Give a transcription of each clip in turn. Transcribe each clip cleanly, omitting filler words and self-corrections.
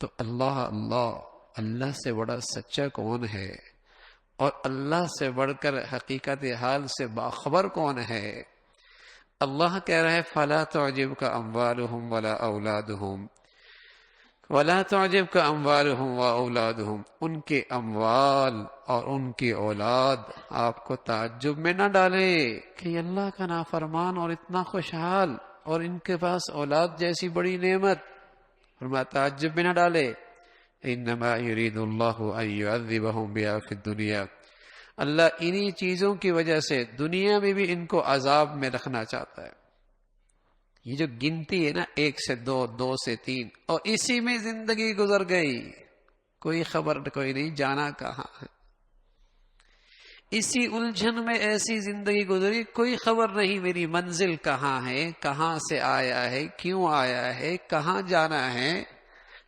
تو اللہ اللہ، اللہ سے بڑا سچا کون ہے؟ اور اللہ سے بڑھ کر حقیقت حال سے باخبر کون ہے؟ اللہ کہہ رہا ہے فَلَا تُعْجِبْكَ أَمْوَالُهُمْ وَلَا أَوْلَادُهُمْ وَلَا تُعْجِبْكَ أَمْوَالُهُمْ وَأَوْلَادُهُمْ، ان کے اموال اور ان کی اولاد آپ کو تعجب میں نہ ڈالے کہ یہ اللہ کا نافرمان اور اتنا خوشحال اور ان کے پاس اولاد جیسی بڑی نعمت، فرمایا تعجب میں نہ ڈالے۔ انما یرید اللہ ان یعذبہم بہا فی الدنیا، اللہ انہی چیزوں کی وجہ سے دنیا میں بھی ان کو عذاب میں رکھنا چاہتا ہے۔ یہ جو گنتی ہے نا، 1 سے 2، 2 سے 3، اور اسی میں زندگی گزر گئی، کوئی خبر کوئی نہیں جانا کہاں ہے، اسی الجھن میں ایسی زندگی گزری، کوئی خبر نہیں میری منزل کہاں ہے، کہاں سے آیا ہے، کیوں آیا ہے، کہاں جانا ہے۔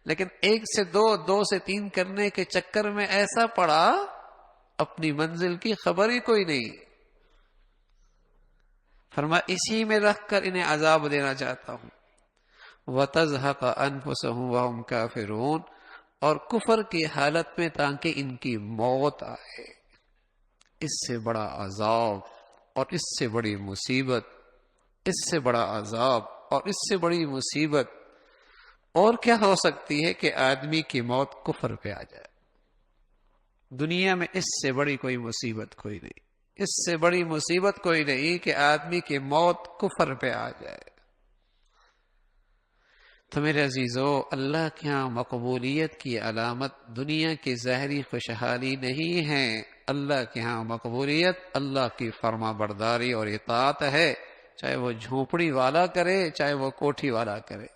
لیکن 1 سے 2، 2 سے 3 کرنے کے چکر میں ایسا پڑا اپنی منزل کی خبر ہی کوئی نہیں۔ فرمایا اسی میں رکھ کر انہیں عذاب دینا چاہتا ہوں۔ وَتَزْهَقَ أَنفُسَهُمْ وَهُمْ كَافِرُونَ، اور کفر کی حالت میں تاکہ ان کی موت آئے۔ اس سے بڑا عذاب اور اس سے بڑی مصیبت، اس سے بڑا عذاب اور اس سے بڑی مصیبت اور کیا ہو سکتی ہے کہ آدمی کی موت کفر پہ آ جائے۔ دنیا میں اس سے بڑی کوئی مصیبت کوئی نہیں، اس سے بڑی مصیبت کوئی نہیں کہ آدمی کی موت کفر پہ آ جائے۔ تو میرے عزیزو، اللہ کے ہاں مقبولیت کی علامت دنیا کی ظاہری خوشحالی نہیں ہے، اللہ کے ہاں مقبولیت اللہ کی فرما برداری اور اطاعت ہے، چاہے وہ جھونپڑی والا کرے، چاہے وہ کوٹھی والا کرے،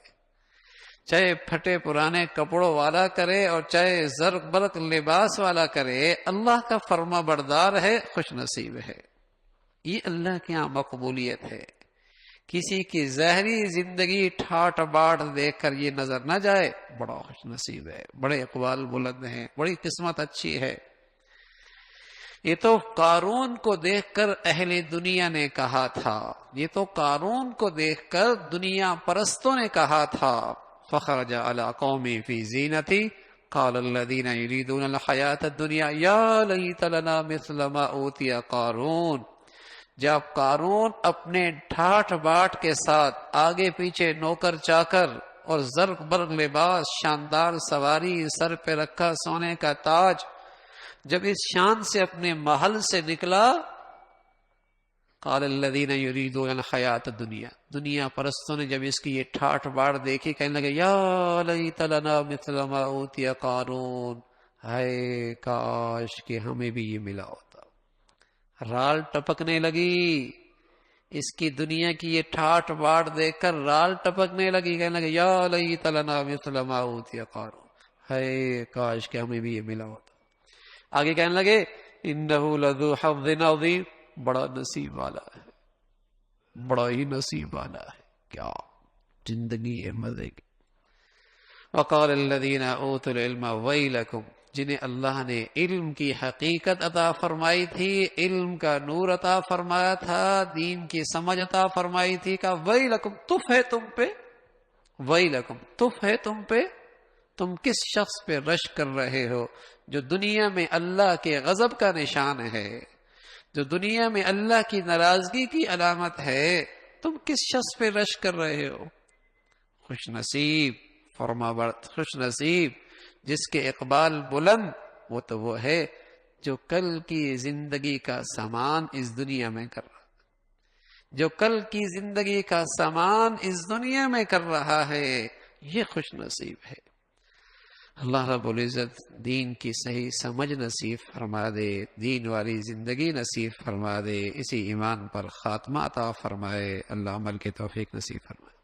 چاہے پھٹے پرانے کپڑوں والا کرے اور چاہے زرق برق لباس والا کرے، اللہ کا فرما بردار ہے، خوش نصیب ہے۔ یہ اللہ کے یہاں مقبولیت ہے۔ کسی کی ظاہری زندگی ٹھاٹ باٹ دیکھ کر یہ نظر نہ جائے بڑا خوش نصیب ہے، بڑے اقبال بلند ہیں، بڑی قسمت اچھی ہے۔ یہ تو قارون کو دیکھ کر اہل دنیا نے کہا تھا، یہ تو قارون کو دیکھ کر دنیا پرستوں نے کہا تھا۔ فخرج على قومه في زینتی قال الذين يريدون الحیاة الدنیا یا لیت لنا مثل ما اوتی قارون۔ جب قارون اپنے ٹھاٹ باٹ کے ساتھ آگے پیچھے نوکر چاکر اور زرق برق لباس، شاندار سواری، سر پہ رکھا سونے کا تاج، جب اس شان سے اپنے محل سے نکلا، قال الذین یریدون الحیاۃ الدنیا، دنیا پرستوں نے جب اس کی یہ ٹھاٹ باٹ دیکھی کہنے لگے یا لیت لنا مثل ما اوتی قارون، ہائے کاش کہ ہمیں بھی یہ ملا ہوتا۔ رال ٹپکنے لگی، اس کی دنیا کی یہ ٹھاٹ باٹ دیکھ کر رال ٹپکنے لگی، کہنے لگے یا لیت لنا مثل ما اوتی قارون، ہائے کاش کہ ہمیں بھی یہ ملا ہوتا۔ آگے کہنے لگے انہ لذو حظ عظیم، بڑا نصیب والا ہے، بڑا ہی نصیب والا ہے، کیا زندگی ہے مزے کی۔ وقال الذین اوتوا العلم ویلکم، جنہیں اللہ نے علم کی حقیقت عطا فرمائی تھی، علم کا نور عطا فرمایا تھا، دین کی سمجھ عطا فرمائی تھی، کہ ویلکم، تف ہے تم پہ، ویلکم تف ہے تم پہ، تم کس شخص پہ رش کر رہے ہو جو دنیا میں اللہ کے غضب کا نشان ہے، جو دنیا میں اللہ کی ناراضگی کی علامت ہے، تم کس شخص پہ رش کر رہے ہو؟ خوش نصیب، خوش نصیب جس کے اقبال بلند، وہ تو وہ ہے جو کل کی زندگی کا سامان اس دنیا میں کر رہا، جو کل کی زندگی کا سامان اس دنیا میں کر رہا ہے، یہ خوش نصیب ہے۔ اللہ رب العزت دین کی صحیح سمجھ نصیب فرما دے، دین والی زندگی نصیب فرما دے، اسی ایمان پر خاتمہ عطا فرمائے، اللہ عمل کی توفیق نصیب فرمائے۔